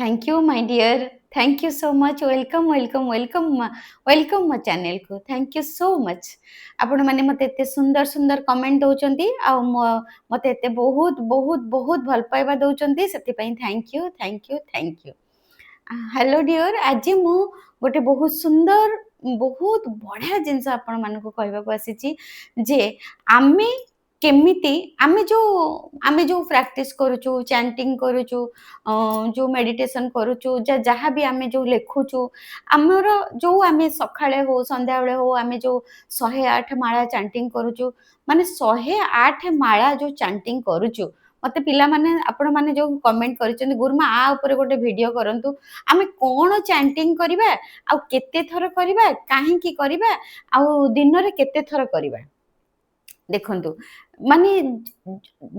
Thank you my dear. Thank you so much. Welcome welcome welcome welcome मो channel को। Thank you so much. आपण माने मते एते सुंदर सुंदर कमेंट दउचंती आ मते एते बहुत बहुत बहुत भल पाइबा दउचंती सेति पई thank you thank you thank you. Hello dear, आज मु गोटे बहुत सुंदर बहुत बढ़िया जिनस आपण मानको कहबा को आसीची जे आमे केमिति आमे जो प्रैक्टिस करूछु, चैंटिंग करूछु, जो मेडिटेशन करूछु, जहाँ भी आमे जो लेखुछु, आमर जो आमे सखाळे हो संध्या बेले हो आमे जो 108 माळा चैंटिंग करूछु, माने 108 माळा जो चैंटिंग करूछु, मते पिला माने आपण माने जो कमेंट करिसेंती गुरुमा आ ऊपर गोटे वीडियो करंतु, आमे कोन चैंटिंग करिबा आ केते थर करिबा काहेकि करिबा आ दिन रे केते थर करिबा। देखନ୍ତୁ ମାନେ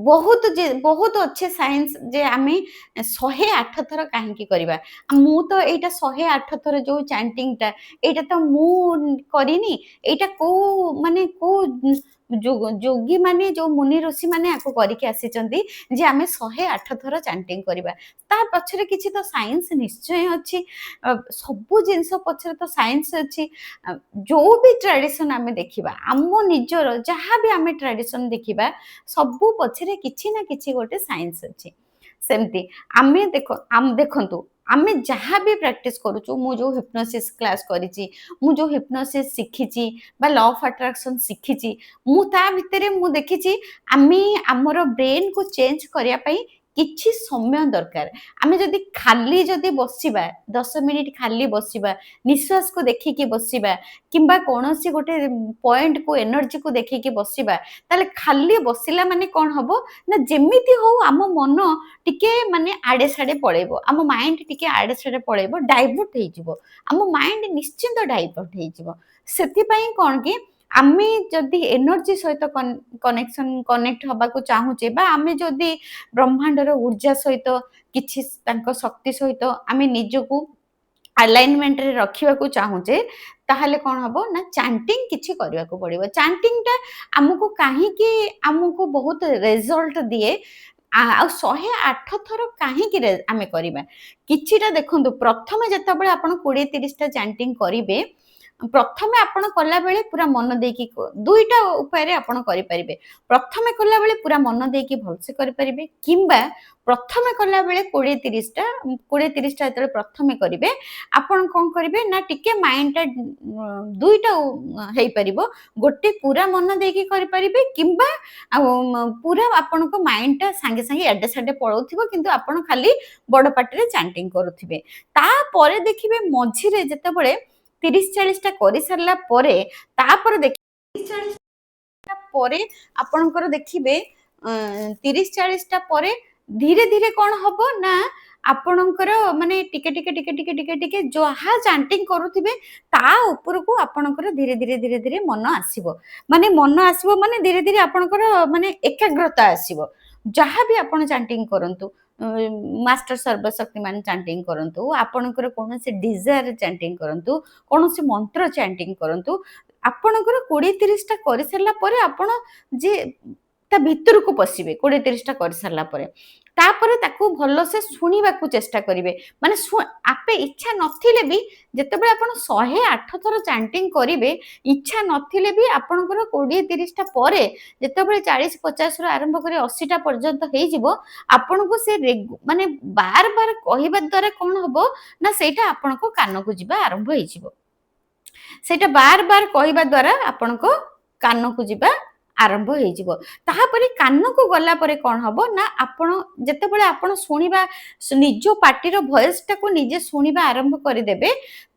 ବହୁତ ଅଛି ସାଇନ୍ସ ଯେ ଆମେ 108 ଥର କାହିଁକି କରିବା। ମୁଁ ତ ଏଇଟା 108 ଥର ଯୋଉ ଚାଣ୍ଟିଂଟା ଏଇଟା ତ ମୁଁ କରିନି, ଏଇଟା କୋଉ ଯୋଗୀ ମାନେ ଯୋଉ ମୁନି ଋଷି ମାନେ ଆକୁ କରିକି ଆସିଛନ୍ତି ଯେ ଆମେ 108 ଥର ଚାଣ୍ଟିଂ କରିବା। ତା ପଛରେ କିଛି ତ ସାଇନ୍ସ ନିଶ୍ଚୟ ଅଛି। ସବୁ ଜିନିଷ ପଛରେ ତ ସାଇନ୍ସ ଅଛି। ଯୋଉ ବି ଟ୍ରାଡିସନ ଆମେ ଦେଖିବା, ଆମ ନିଜର ଯାହା ବି ଆମେ ଟ୍ରାଡିସନ ଦେଖିବା, ସବୁ ପଛରେ କିଛି ନା କିଛି ଗୋଟେ ସାଇନ୍ସ ଅଛି। ସେମିତି ଆମେ ଦେଖନ୍ତୁ ଆମେ ଯାହା ବି ପ୍ରାକ୍ଟିସ କରୁଛୁ, ମୁଁ ଯୋଉ ହିପ୍ନୋସିସ୍ କ୍ଲାସ୍ କରିଛି, ମୁଁ ଯୋଉ ହିପ୍ନୋସିସ୍ ଶିଖିଛି ବା ଲ ଅଫ୍ ଆଟ୍ରାକ୍ସନ ଶିଖିଛି, ମୁଁ ତା ଭିତରେ ମୁଁ ଦେଖିଛି ଆମେ ଆମର ବ୍ରେନକୁ ଚେଞ୍ଜ କରିବା ପାଇଁ କିଛି ସମୟ ଦରକାର। ଆମେ ଯଦି ବସିବା 10 ମିନିଟ୍ ଖାଲି ବସିବା, ନିଶ୍ୱାସକୁ ଦେଖିକି ବସିବା କିମ୍ବା କୌଣସି ଗୋଟେ ପଏଣ୍ଟକୁ ଏନର୍ଜିକୁ ଦେଖିକି ବସିବା, ତାହେଲେ ଖାଲି ବସିଲା ମାନେ କ'ଣ ହବ ନା ଯେମିତି ହଉ ଆମ ମନ ଟିକେ ମାନେ ଆଡ଼େ ସାଡ଼େ ପଳେଇବ, ଆମ ମାଇଣ୍ଡ ଟିକେ ଆଡ଼େ ସାଡ଼େ ପଳେଇବ, ଡାଇଭର୍ଟ ହେଇଯିବ, ଆମ ମାଇଣ୍ଡ ନିଶ୍ଚିନ୍ତ ଡାଇଭର୍ଟ ହେଇଯିବ। ସେଥିପାଇଁ କ'ଣ କି ଆମେ ଯଦି ଏନର୍ଜି ସହିତ କନେକ୍ଟ ହବାକୁ ଚାହୁଁଛେ ବା ଆମେ ଯଦି ବ୍ରହ୍ମାଣ୍ଡର ଊର୍ଜା ସହିତ କିଛି ତାଙ୍କ ଶକ୍ତି ସହିତ ଆମେ ନିଜକୁ ଆଲାଇନମେଣ୍ଟରେ ରଖିବାକୁ ଚାହୁଁଛେ, ତାହେଲେ କ'ଣ ହବ ନା ଚାଣ୍ଟିଂ କିଛି କରିବାକୁ ପଡ଼ିବ। ଚାଣ୍ଟିଂଟା ଆମକୁ କାହିଁକି ଆମକୁ ବହୁତ ରେଜଲ୍ଟ ଦିଏ ଆଉ 108 ଥର କାହିଁକି ଆମେ କରିବା? କିଛିଟା ଦେଖନ୍ତୁ, ପ୍ରଥମେ ଯେତେବେଳେ ଆପଣ 20-30ଟା ଚାଣ୍ଟିଂ କରିବେ, ପ୍ରଥମେ ଆପଣ କଲାବେଳେ ପୁରା ମନ ଦେଇକି ଦୁଇଟା ଉପାୟରେ ଆପଣ କରିପାରିବେ। ପ୍ରଥମେ କଲାବେଳେ ପୁରା ମନ ଦେଇକି ଭଲସେ କରିପାରିବେ, କିମ୍ବା ପ୍ରଥମେ କଲାବେଳେ 20-30ଟା ଯେତେବେଳେ ପ୍ରଥମେ କରିବେ, ଆପଣ କ'ଣ କରିବେ ନା ଟିକେ ମାଇଣ୍ଡଟା ଦୁଇଟା ହେଇପାରିବ। ଗୋଟେ ପୁରା ମନ ଦେଇକି କରିପାରିବେ, କିମ୍ବା ପୁରା ଆପଣଙ୍କ ମାଇଣ୍ଡଟା ସାଙ୍ଗେ ସାଙ୍ଗେ ଏଡ଼େ ସାଡ଼େ ପଳଉଥିବ, କିନ୍ତୁ ଆପଣ ଖାଲି ବଡ଼ ପାଟିରେ ଚାଣ୍ଟିଂ କରୁଥିବେ। ତାପରେ ଦେଖିବେ ମଝିରେ ଯେତେବେଳେ 30-40ଟା କରିସାରିଲା ପରେ, ତାପରେ ଦେଖିବେ 30-40ଟା ପରେ ଆପଣଙ୍କର ଦେଖିବେ 30-40ଟା ପରେ ଧୀରେ ଧୀରେ କ'ଣ ହବ ନା ଆପଣଙ୍କର ମାନେ ଟିକେ ଟିକେ ଟିକେ ଟିକେ ଟିକେ ଟିକେ ଯାହା ଚାଣ୍ଟିଂ କରୁଥିବେ ତା ଉପରକୁ ଆପଣଙ୍କର ଧୀରେ ଧୀରେ ଧୀରେ ଧୀରେ ମନ ଆସିବ। ମନ ଆସିବ ମାନେ ଧୀରେ ଧୀରେ ଆପଣଙ୍କର ମାନେ ଏକାଗ୍ରତା ଆସିବ। ଯାହା ବି ଆପଣ ଚାଣ୍ଟିଂ କରନ୍ତୁ, ମାଷ୍ଟର ସର୍ବଶକ୍ତିମାନ ଚାଣ୍ଟିଂ କରନ୍ତୁ, ଆପଣଙ୍କର କୌଣସି ଡିଜାୟାର ଚାଣ୍ଟିଂ କରନ୍ତୁ, କୌଣସି ମନ୍ତ୍ର ଚାଣ୍ଟିଂ କରନ୍ତୁ, ଆପଣଙ୍କର 20-30ଟା କରିସାରିଲା ପରେ ଆପଣ ଯେ ତା ଭିତରକୁ ପଶିବେ 20-30ଟା କରିସାରିଲା ପରେ, ତାପରେ ତାକୁ ଭଲସେ ଶୁଣିବାକୁ ଚେଷ୍ଟା କରିବେ। ମାନେ ଆପେ ଇଚ୍ଛା ନଥିଲେ ବି ଯେତେବେଳେ ଆପଣ 108 ଥର ଚାଣ୍ଟିଂ କରିବେ, ଇଚ୍ଛା ନଥିଲେ ବି ଆପଣଙ୍କର 20-30ଟା ପରେ ଯେତେବେଳେ 40-50ରୁ ଆରମ୍ଭ କରି 80ଟା ପର୍ଯ୍ୟନ୍ତ ହେଇଯିବ, ଆପଣଙ୍କୁ ସେ ମାନେ ବାର ବାର କହିବା ଦ୍ୱାରା କ'ଣ ହବ ନା ସେଇଟା ଆପଣଙ୍କ କାନକୁ ଯିବା ଆରମ୍ଭ ହେଇଯିବ। ସେଇଟା ବାର ବାର କହିବା ଦ୍ୱାରା ଆପଣଙ୍କ କାନକୁ ଯିବା ଆରମ୍ଭ ହେଇଯିବ। ତାପରେ କାନକୁ ଗଲା ପରେ କ'ଣ ହବ ନା ଆପଣ ଯେତେବେଳେ ଆପଣ ଶୁଣିବା ନିଜ ପାଟିର ଭଏସଟାକୁ ନିଜେ ଶୁଣିବା ଆରମ୍ଭ କରିଦେବେ,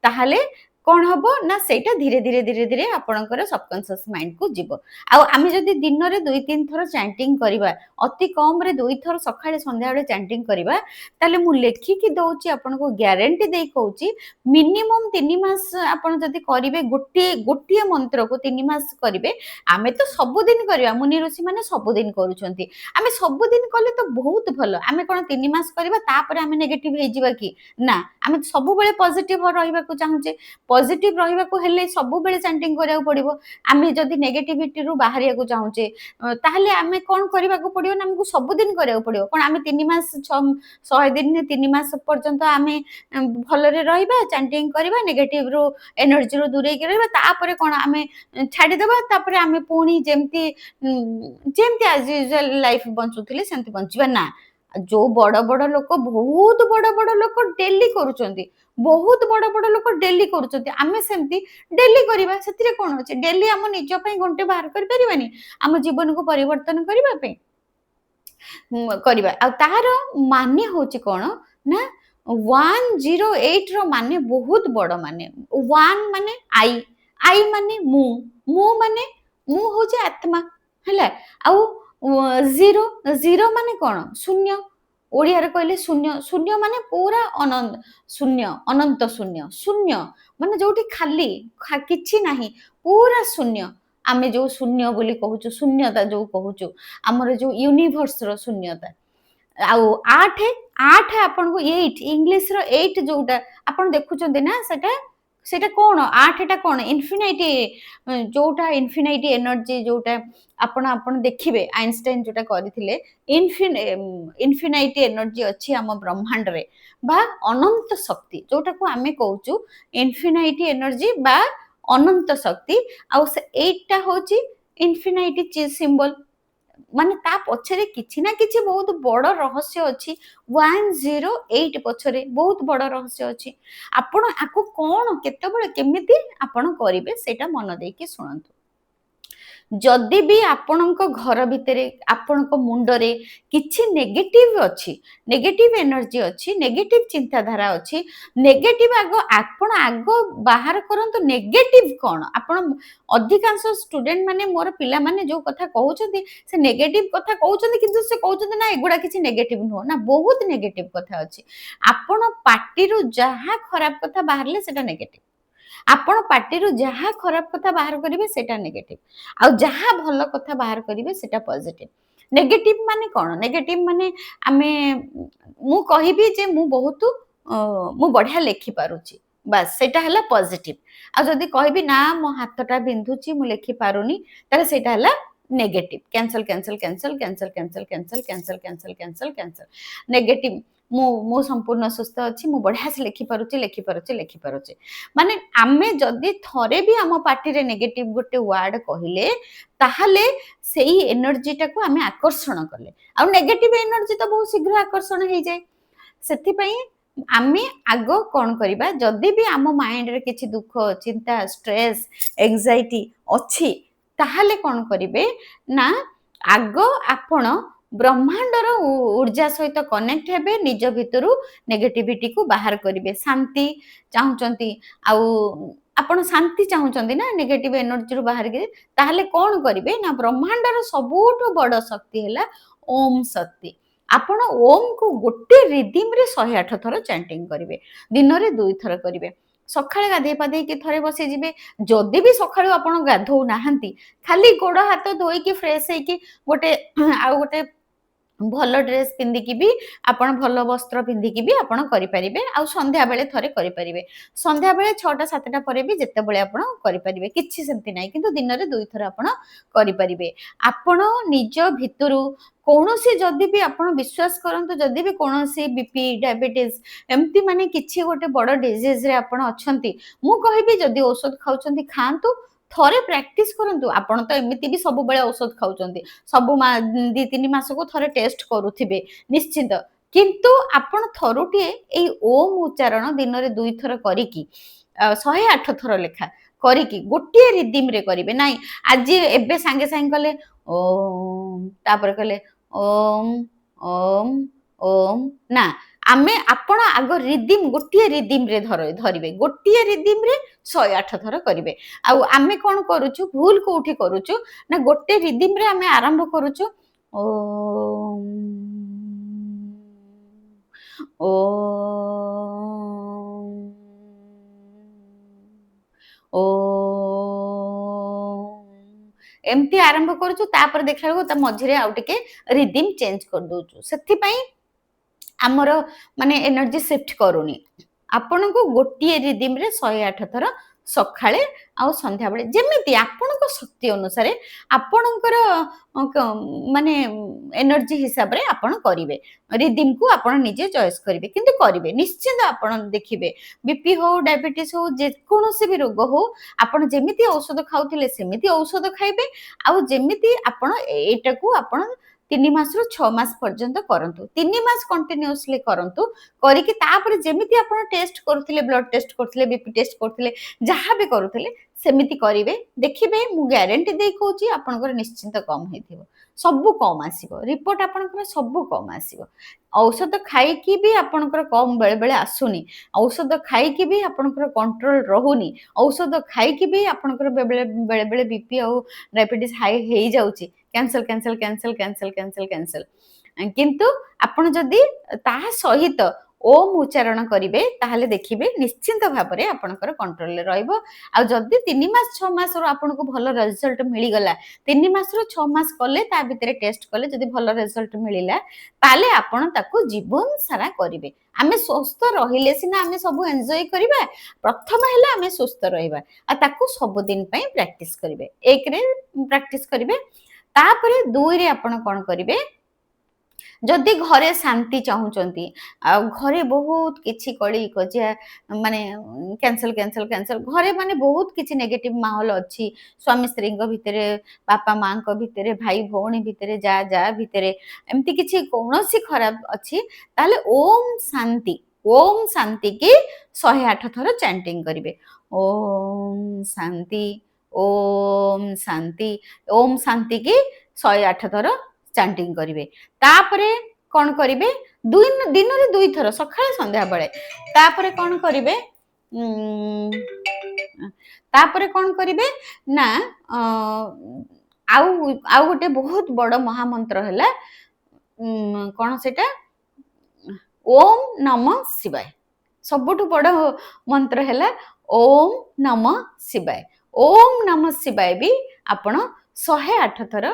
ତାହେଲେ କ'ଣ ହବ ନା ସେଇଟା ଧୀରେ ଧୀରେ ଧୀରେ ଧୀରେ ଆପଣଙ୍କର ସବକନସିୟସ୍ ମାଇଣ୍ଡକୁ ଯିବ। ଆଉ ଆମେ ଯଦି ଦିନରେ 2-3 ଥର ଚାଣ୍ଟିଂ କରିବା, ଅତି କମରେ 2 ଥର ସକାଳେ ସନ୍ଧ୍ୟାବେଳେ ଚାଣ୍ଟିଂ କରିବା, ତାହେଲେ ମୁଁ ଲେଖିକି ଦଉଛି ଆପଣଙ୍କୁ, ଗ୍ୟାରେଣ୍ଟି ଦେଇ କହୁଛି, ମିନିମମ୍ 3 ମାସ ଆପଣ ଯଦି କରିବେ, ଗୋଟିଏ ମନ୍ତ୍ରକୁ 3 ମାସ କରିବେ। ଆମେ ତ ସବୁଦିନ କରିବା, ମୁନି ଋଷି ମାନେ ସବୁଦିନ କରୁଛନ୍ତି, ଆମେ ସବୁଦିନ କଲେ ତ ବହୁତ ଭଲ। ଆମେ କ'ଣ 3 ମାସ କରିବା ତାପରେ ଆମେ ନେଗେଟିଭ ହେଇଯିବା କି? ନା, ଆମେ ସବୁବେଳେ ପଜିଟିଭ ରହିବାକୁ ଚାହୁଁଛେ। पॉजिटिव रहिबाकू हेले सब बेले चैंटिंग करिया पड़िबो आमे जदी नेगेटिविटी रु बाहरिया को चाहूचे ताहले आमे कोन करिबाकू पड़िबो ना हमकू सब दिन करिया पड़िबो कोन आमे 3 मास 100 दिन 3 मास पर्यंत आमे भलरे रहिबा चैंटिंग करिबा नेगेटिव रु एनर्जी रु दूरे के रहिबा तापरे कोन आमे छाडी देबा तापरे आमे पुणी जेमती जेमती एज यूजुअल लाइफ बंचुथिले सेमती बंचिबा ना जो बड़ बड़ लोक बहुत बड़ बड़ लोक डेली करूचंती बहुत बड़ बड़ लोक डेली करूचंती आमे सेमती डेली करिबा सेतिरे कोन अछि डेली हम निज पई घंटे बाहर कर परिबानी हम जीवन को परिवर्तन करिबा पे करिबा आ तार माने होची कोन ना 108 रो माने बहुत बड़ माने 1 माने आई माने मु माने मु होची आत्मा हला आ जीरो माने कौन शून्य ओडिया रे कहले शून्य शून्य माने पूरा अनंत शून्य अनंत शून्य शून्य माने जोठी खाली किछि नाही पूरा शून्य आमे जो शून्य बोली कहूछु शून्यता जो कहूछु हमर जो यूनिवर्स रो शून्यता आउ 8 आपन को 8 इंग्लिश रो 8 जोटा आपन देखुचंदी ना सेटा कोन 8 टा कोन इन्फिनिटी जोटा इन्फिनिटी एनर्जी जोटा आपण देखिबे आइंस्टाइन जोटा करिथिले इन्फिनिटी एनर्जी अछि हम ब्रह्मांड रे बा अनंत शक्ति जोटा को आमे कहूचु इन्फिनिटी एनर्जी बा अनंत शक्ति आ से 8 टा होची इन्फिनिटी चीज सिंबल माने ता पछरे किछि ना किछि बहुत बड़ रहस्य अछि 108 पछरे बहुत बड़ रहस्य अछि आपण आको कोन केतेबेले केमिति आपण करिवे सेटा मन देकी सुनंतु जदि भी आपणक घर भितरे आपणक मुंडरे किछि नेगेटिव अछि नेगेटिव एनर्जी अछि नेगेटिव चिंताधारा अछि नेगेटिव आगो बाहर करंतु नेगेटिव कोन आपण अधिकांश स्टूडेंट माने मोर पिला माने जो कथा कहउछथि से नेगेटिव कथा कहउछथि किंतु से कहउछथि ना एगुडा किछि नेगेटिव नो ना बहुत नेगेटिव कथा अछि आपण पार्टी रु जहा खराब कथा बाहरले सेटा नेगेटिव आपण पार्टी रु जहा खराब कथा बाहर करिवे सेटा नेगेटिव आ जहा भलो कथा बाहर करिवे सेटा पॉजिटिव नेगेटिव माने कोन नेगेटिव माने आमे मु कहिबी जे मु बहुत मु बढ़िया लेखि पारुची बस सेटा हला पॉजिटिव आ जदी कहिबी ना मो हाथटा बिंधुची मु लेखि पारुनी ताले सेटा हला negative cancel cancel cancel cancel cancel cancel cancel cancel cancel cancel negative मु संपूर्ण सुस्थ अछि मु बढ़िया से लेखि पारुची माने आमे जदी थरे भी हम पार्टी रे नेगेटिव गोटे वर्ड कहिले ताहाले सेही एनर्जी टाको आमे आकर्षण करले आ नेगेटिव एनर्जी तो बहुत शीघ्र आकर्षण हे जाय सेति पई आमे आगो कोन करिबा जदी भी हम माइंड रे किछि दुख चिंता स्ट्रेस एंजाइटी अछि ताहाले कोन करिवे ना आगो आपण ब्रह्मांडर ऊर्जा सहित कनेक्ट हेबे निज भितरु नेगेटिविटी को बाहर करिवे शांति चाहउचंती आउ आपण शांति चाहउचंती ना नेगेटिव एनर्जी रु बाहर के ताहाले कोन करिवे ना ब्रह्मांडर सबुठ बड़ शक्ति हला ओम शक्ति आपण ओम को गोटे रिदिम रे 108 थर चैंटिंग करिवे दिन रे 2 थर करिवे सखाळे गाधे पादे के थरे बसे जिवे जदी भी सखाळे आपण गाधौ नाहंती खाली गोड़ हाथ धोई के फ्रेश हे के गोटे गोटे भल ड्रेस पिंधिकी भी आपण भल वस्त्र पिंधिकी भी आपण करि परिबे आ संध्या बेले थरे करि परिबे संध्या बेले 6टा 7टा परे भी जते बेले आपण करि परिबे किछि सेंति नै किंतु दिन रे 2 थर आपण करि परिबे आपण निज भितरु कोनोसी जदी भी आपण विश्वास करंतु जदी भी कोनोसी बीपी डायबिटीज एम्ति माने किछि गोटे बड़ डिजीज रे आपण अछंती मु कहिबी जदी औषध खाउछंती खांतु थरे प्रैक्टिस करंतु आपण तो एमिति भी सब बेले औषध खाउछंती सब 2-3 मास को थरे टेस्ट करूथिबे निश्चित किंतु आपण थरुटिए एई ओम उच्चारण दिन रे 2 थर करिकी 108 थर लेखा करिकी गोटे रिदिम रे करिवे नाही आज एबे संगे संगे कले ओम तापर कले ओम ओम ओम ना आमे आपण आगो रिदिम गोटे रिदिम रे धरिबे गोटे रिदिम रे 108 थर करिवे आ आमे कोन करूछु भूल कोठी करूछु ना गोटे रिदिम रे आमे आरंभ करूछु ओम ओम ओम एमती आरंभ करूछु तापर देखला त मझिरे आउ टिके रिदिम चेंज कर दोछु सेति पई हमर माने एनर्जी शिफ्ट करूनी ଆପଣଙ୍କୁ ଗୋଟିଏ ରିଦିମରେ 108 ଥର ସକାଳେ ଆଉ ସନ୍ଧ୍ୟାବେଳେ ଯେମିତି ଆପଣଙ୍କ ଶକ୍ତି ଅନୁସାରେ ଆପଣଙ୍କର ମାନେ ଏନର୍ଜି ହିସାବରେ ଆପଣ କରିବେ। ରିଦିମକୁ ଆପଣ ନିଜେ ଚଏସ୍ କରିବେ କିନ୍ତୁ କରିବେ ନିଶ୍ଚିନ୍ତ। ଆପଣ ଦେଖିବେ ବିପି ହଉ ଡାଇବେଟିସ୍ ହଉ ଯେକୌଣସି ବି ରୋଗ ହଉ ଆପଣ ଯେମିତି ଔଷଧ ଖାଉଥିଲେ ସେମିତି ଔଷଧ ଖାଇବେ। ଆଉ ଯେମିତି ଆପଣ ଏଇଟାକୁ ଆପଣ 3 ମାସରୁ 6 ମାସ ପର୍ଯ୍ୟନ୍ତ କରନ୍ତୁ। 3 ମାସ କଣ୍ଟିନ୍ୟୁଅସଲି କରନ୍ତୁ। କରିକି ତାପରେ ଯେମିତି ଆପଣ ଟେଷ୍ଟ କରୁଥିଲେ, ବ୍ଲଡ୍ ଟେଷ୍ଟ କରୁଥିଲେ, ବିପି ଟେଷ୍ଟ କରୁଥିଲେ, ଯାହା ବି କରୁଥିଲେ ସେମିତି କରିବେ। ଦେଖିବେ ମୁଁ ଗ୍ୟାରେଣ୍ଟି ଦେଇ କହୁଛି ଆପଣଙ୍କର ନିଶ୍ଚିନ୍ତ କମ୍ ହେଇଥିବ। ସବୁ କମ୍ ଆସିବ। ରିପୋର୍ଟ ଆପଣଙ୍କର ସବୁ କମ୍ ଆସିବ। ଔଷଧ ଖାଇକି ବି ଆପଣଙ୍କର କମ୍ ବେଳେବେଳେ ଆସୁନି। ଔଷଧ ଖାଇକି ବି ଆପଣଙ୍କର କଣ୍ଟ୍ରୋଲ ରହୁନି। ଔଷଧ ଖାଇକି ବି ଆପଣଙ୍କର ବେଳେବେଳେ ବିପି ଆଉ ଡାଇବେଟିସ୍ ହାଇ ହେଇଯାଉଛି। କ୍ୟାନସଲ୍। କିନ୍ତୁ ଆପଣ ଯଦି ତାହା ସହିତ ଓମ୍ ଉଚ୍ଚାରଣ କରିବେ ତାହେଲେ ଦେଖିବେ ନିଶ୍ଚିନ୍ତ ଭାବରେ ଆପଣଙ୍କର କଣ୍ଟ୍ରୋଲରେ ରହିବ। ଆଉ ଯଦି 3 ମାସ 6 ମାସରୁ ଆପଣଙ୍କୁ ଭଲ ରେଜଲ୍ଟ ମିଳିଗଲା, 3 ମାସରୁ 6 ମାସ କଲେ ତା ଭିତରେ ଟେଷ୍ଟ କଲେ ଯଦି ଭଲ ରେଜଲ୍ଟ ମିଳିଲା ତାହେଲେ ଆପଣ ତାକୁ ଜୀବନ ସାରା କରିବେ। ଆମେ ସୁସ୍ଥ ରହିଲେ ସିନା ଆମେ ସବୁ ଏନ୍ଜୟ କରିବା। ପ୍ରଥମ ହେଲା ଆମେ ସୁସ୍ଥ ରହିବା ଆଉ ତାକୁ ସବୁଦିନ ପାଇଁ ପ୍ରାକ୍ଟିସ କରିବେ। 1ରେ ପ୍ରାକ୍ଟିସ କରିବେ। ତାପରେ 2ରେ ଆପଣ କ'ଣ କରିବେ, ଯଦି ଘରେ ଶାନ୍ତି ଚାହୁଁଛନ୍ତି ଆଉ ଘରେ ବହୁତ କିଛି କଳି କଜିଆ ମାନେ କ୍ୟାନସଲ ଘରେ ମାନେ ବହୁତ କିଛି ନେଗେଟିଭ ମାହୋଲ ଅଛି ସ୍ୱାମୀ ସ୍ତ୍ରୀଙ୍କ ଭିତରେ, ବାପା ମାଙ୍କ ଭିତରେ, ଭାଇ ଭଉଣୀ ଭିତରେ, ଯା ଭିତରେ ଏମିତି କିଛି କୌଣସି ଖରାପ ଅଛି ତାହେଲେ ଓମ୍ ଶାନ୍ତି କି 108 ଥର ଚାଣ୍ଟିଂ କରିବେ। ଓମ୍ ଶାନ୍ତି କି 108 ଥର ଚାଣ୍ଟିଂ କରିବେ। ତାପରେ କ'ଣ କରିବେ, ଦିନରେ 2 ଥର ସକାଳେ ସନ୍ଧ୍ୟାବେଳେ। ତାପରେ କ'ଣ କରିବେ, ତାପରେ କ'ଣ କରିବେ ନା ଆଉ ଗୋଟେ ବହୁତ ବଡ଼ ମହାମନ୍ତ୍ର ହେଲା କ'ଣ ସେଟା, ଓମ୍ ନମଃ ଶିବାୟ। ସବୁଠୁ ବଡ଼ ମନ୍ତ୍ର ହେଲା ଓମ୍ ନମଃ ଶିବାୟ। ଓମ୍ ନମଃ ଶିବାୟ ବି ଆପଣ 108 ଥର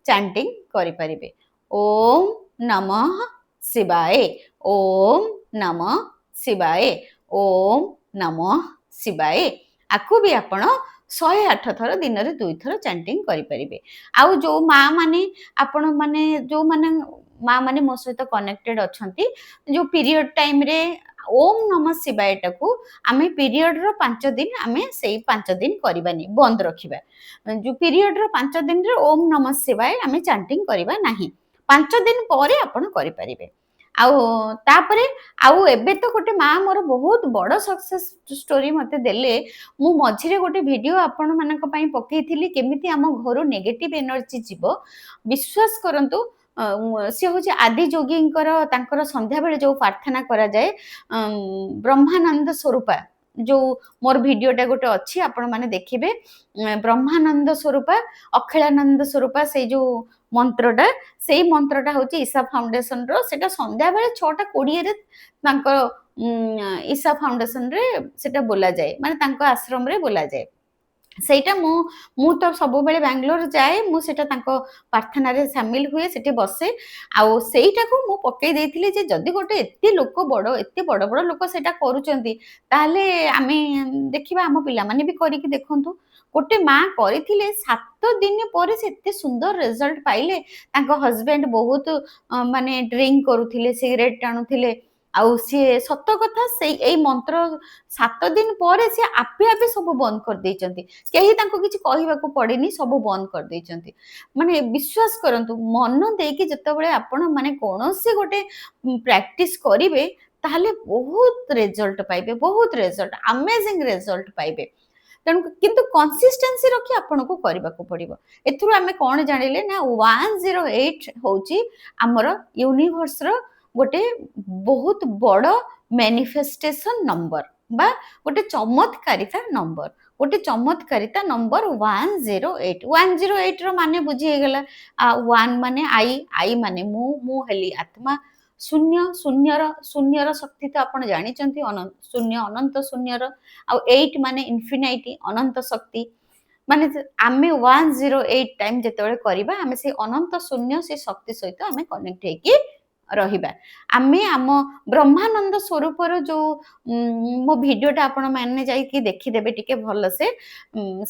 ଚାଣ୍ଟିଂ କରିପାରିବେ। ଓମ୍ ନମଃ ଶିବାୟ, ଓମ୍ ନମଃ ଶିବାୟ, ଓମ୍ ନମଃ ଶିବାୟ। ଆକୁ ବି ଆପଣ 108 ଥର ଦିନରେ 2 ଥର ଚାଣ୍ଟିଂ କରିପାରିବେ। ଆଉ ଯୋଉ ଯୋଉମାନେ ମା ମାନେ ମୋ ସହିତ କନେକ୍ଟେଡ୍ ଅଛନ୍ତି, ଯୋଉ ପିରିୟଡ଼ ଟାଇମରେ ଓମ୍ ନମଃ ଶିବାୟଟାକୁ ଆମେ ପିରିୟଡ଼ର 5 ଦିନ ଆମେ ସେଇ 5 ଦିନ କରିବାନି, ବନ୍ଦ ରଖିବା। ଯୋଉ ପିରିୟଡ଼ର 5 ଦିନରେ ଓମ୍ ନମଃ ଶିବାୟ ଆମେ ଚାଣ୍ଟିଂ କରିବା ନାହିଁ। 5 ଦିନ ପରେ ଆପଣ କରିପାରିବେ। ଆଉ ତାପରେ ଏବେ ତ ଗୋଟେ ମା ମୋର ବହୁତ ବଡ଼ ସକ୍ସେସ୍ ଷ୍ଟୋରି ମତେ ଦେଲେ। ମୁଁ ମଝିରେ ଗୋଟେ ଭିଡ଼ିଓ ଆପଣମାନଙ୍କ ପାଇଁ ପକେଇଥିଲି କେମିତି ଆମ ଘରୁ ନେଗେଟିଭ ଏନର୍ଜି ଯିବ। ବିଶ୍ୱାସ କରନ୍ତୁ ସେ ହେଉଛି ଆଦି ଯୋଗୀଙ୍କର ତାଙ୍କର ସନ୍ଧ୍ୟାବେଳେ ଯୋଉ ପ୍ରାର୍ଥନା କରାଯାଏ, ବ୍ରହ୍ମାନନ୍ଦ ସ୍ୱରୂପା, ଯୋଉ ମୋର ଭିଡ଼ିଓଟା ଗୋଟେ ଅଛି ଆପଣମାନେ ଦେଖିବେ। ବ୍ରହ୍ମାନନ୍ଦ ସ୍ୱରୂପା, ଅଖିଳାନନ୍ଦ ସ୍ୱରୂପା, ସେଇ ଯୋଉ ମନ୍ତ୍ରଟା, ସେଇ ମନ୍ତ୍ରଟା ହେଉଛି ଇଶା ଫାଉଣ୍ଡେସନର। ସେଟା ସନ୍ଧ୍ୟାବେଳେ 6:20ରେ ତାଙ୍କ ଇଶା ଫାଉଣ୍ଡେସନରେ ସେଟା ବୋଲାଯାଏ, ମାନେ ତାଙ୍କ ଆଶ୍ରମରେ ବୋଲାଯାଏ। ସେଇଟା ମୁଁ ତ ସବୁବେଳେ ବାଙ୍ଗାଲୋର ଯାଏ, ମୁଁ ସେଟା ତାଙ୍କ ପ୍ରାର୍ଥନାରେ ସାମିଲ ହୁଏ, ସେଠି ବସେ। ଆଉ ସେଇଟାକୁ ମୁଁ ପକେଇ ଦେଇଥିଲି ଯେ ଯଦି ଗୋଟେ ଏତେ ବଡ଼ ବଡ଼ ଲୋକ ସେଇଟା କରୁଛନ୍ତି ତାହେଲେ ଆମେ ଦେଖିବା, ଆମ ପିଲାମାନେ ବି କରିକି ଦେଖନ୍ତୁ। ଗୋଟେ ମା କରିଥିଲେ 7 ଦିନ ପରେ ସେ ଏତେ ସୁନ୍ଦର ରେଜଲ୍ଟ ପାଇଲେ। ତାଙ୍କ ହଜବେଣ୍ଡ ବହୁତ ମାନେ ଡ୍ରିଙ୍କ କରୁଥିଲେ, ସିଗାରେଟ୍ ଟାଣୁଥିଲେ। ଆଉ ସିଏ ସତ କଥା ଏଇ ମନ୍ତ୍ର 7 ଦିନ ପରେ ସିଏ ଆପେ ସବୁ ବନ୍ଦ କରିଦେଇଛନ୍ତି। କେହି ତାଙ୍କୁ କିଛି କହିବାକୁ ପଡ଼ିନି, ସବୁ ବନ୍ଦ କରିଦେଇଛନ୍ତି। ମାନେ ବିଶ୍ୱାସ କରନ୍ତୁ, ମନ ଦେଇକି ଯେତେବେଳେ ଆପଣ ମାନେ କୌଣସି ଗୋଟେ ପ୍ରାକ୍ଟିସ କରିବେ ତାହେଲେ ବହୁତ ରେଜଲ୍ଟ ପାଇବେ, ବହୁତ ରେଜଲ୍ଟ, ଆମେଜିଂ ରେଜଲ୍ଟ ପାଇବେ। ତେଣୁ କିନ୍ତୁ କନସିଷ୍ଟେନ୍ସି ରଖି ଆପଣଙ୍କୁ କରିବାକୁ ପଡ଼ିବ। ଏଥିରୁ ଆମେ କ'ଣ ଜାଣିଲେ ନା 108 ହେଉଛି ଆମର ୟୁନିଭର୍ସର ଗୋଟେ ବହୁତ ବଡ଼ ମ୍ୟାନିଫେଷ୍ଟେସନ ନମ୍ବର ବା ଗୋଟେ ଚମତ୍କାରିତା ନମ୍ବର। ଗୋଟେ ଚମତ୍କାରିତା ନମ୍ବର 108। 108ର ମାନେ ବୁଝି ହେଇଗଲା। 1 ମାନେ ଆଇ ମାନେ ମୁଁ ହେଲି ଆତ୍ମା। ଶୂନ୍ୟର ଶକ୍ତି ତ ଆପଣ ଜାଣିଛନ୍ତି, ଶୂନ୍ୟ ଅନନ୍ତ ଶୂନ୍ୟର। ଆଉ 8 ମାନେ ଇନଫିନାଇଟି, ଅନନ୍ତ ଶକ୍ତି। ମାନେ ଆମେ 108 ଟାଇମ୍ ଯେତେବେଳେ କରିବା ଆମେ ସେଇ ଅନନ୍ତ ଶୂନ୍ୟ, ସେ ଶକ୍ତି ସହିତ ଆମେ କନେକ୍ଟ ହେଇକି ରହିବା। ଆମେ ଆମ ବ୍ରହ୍ମାନନ୍ଦ ସ୍ୱରୂପର ଯୋଉ ମୋ ଭିଡିଓଟା ଆପଣମାନେ ଯାଇକି ଦେଖିଦେବେ ଟିକେ ଭଲସେ।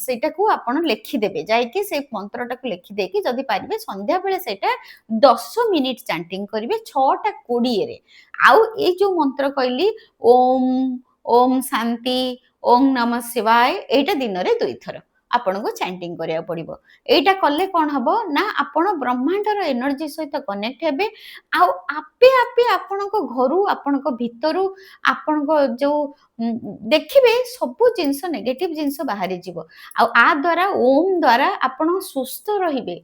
ସେଇଟାକୁ ଆପଣ ଲେଖିଦେବେ। ଯାଇକି ସେଇ ମନ୍ତ୍ରଟାକୁ ଲେଖିଦେଇକି ଯଦି ପାରିବେ ସନ୍ଧ୍ୟାବେଳେ ସେଇଟା 10 ମିନିଟ୍ ଚାଣ୍ଟିଂ କରିବେ 6:20ରେ। ଆଉ ଏଇ ଯୋଉ ମନ୍ତ୍ର କହିଲି ଓମ୍, ଓମ୍ ଶାନ୍ତି, ଓମ୍ ନମଃ ଶିବାୟ ଏଇଟା ଦିନରେ 2 ଥର ଆପଣଙ୍କୁ ଚାଣ୍ଟିଂ କରିବାକୁ ପଡ଼ିବ। ଏଇଟା କଲେ କ'ଣ ହବ ନା ଆପଣ ବ୍ରହ୍ମାଣ୍ଡର ଏନର୍ଜି ସହିତ କନେକ୍ଟ ହେବେ। ଆଉ ଆପେ ଆପେ ଆପଣଙ୍କ ଘରୁ ଆପଣଙ୍କ ଭିତରୁ ଆପଣଙ୍କ ଯୋଉ ଦେଖିବେ ସବୁ ଜିନିଷ ନେଗେଟିଭ ଜିନିଷ ବାହାରିଯିବ। ଆଉ ଆ ଦ୍ୱାରା ଓମ୍ ଦ୍ୱାରା ଆପଣ ସୁସ୍ଥ ରହିବେ।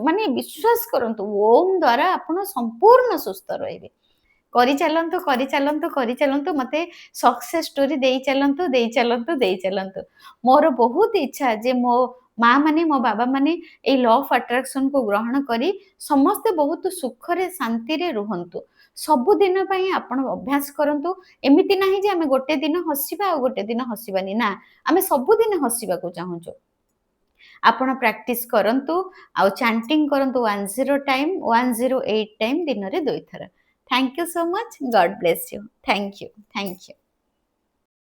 ମାନେ ବିଶ୍ୱାସ କରନ୍ତୁ ଓମ୍ ଦ୍ୱାରା ଆପଣ ସମ୍ପୂର୍ଣ୍ଣ ସୁସ୍ଥ ରହିବେ। କରିଚାଲନ୍ତୁ, କରିଚାଲନ୍ତୁ, କରିଚାଲନ୍ତୁ। ମତେ ସକ୍ସେସ୍ ଷ୍ଟୋରୀ ଦେଇ ଚାଲନ୍ତୁ, ଦେଇ ଚାଲନ୍ତୁ, ଦେଇ ଚାଲନ୍ତୁ। ମୋର ବହୁତ ଇଚ୍ଛା ଯେ ମୋ ମାଆମାନେ, ମୋ ବାବାମାନେ ଏଇ ଲ ଅଫ୍ ଆଟ୍ରାକ୍ସନକୁ ଗ୍ରହଣ କରି ସମସ୍ତେ ବହୁତ ସୁଖରେ, ଶାନ୍ତିରେ ରୁହନ୍ତୁ। ସବୁଦିନ ପାଇଁ ଆପଣ ଅଭ୍ୟାସ କରନ୍ତୁ। ଏମିତି ନାହିଁ ଯେ ଆମେ ଗୋଟେ ଦିନ ହସିବା ଆଉ ଗୋଟେ ଦିନ ହସିବାନି। ନା, ଆମେ ସବୁଦିନ ହସିବାକୁ ଚାହୁଁଛୁ। ଆପଣ ପ୍ରାକ୍ଟିସ୍ କରନ୍ତୁ ଆଉ ଚାଣ୍ଟିଂ କରନ୍ତୁ 10 ଟାଇମ୍, 108 ଟାଇମ୍ ଦିନରେ 2 ଥର। Thank you so much. God bless you. Thank you, thank you.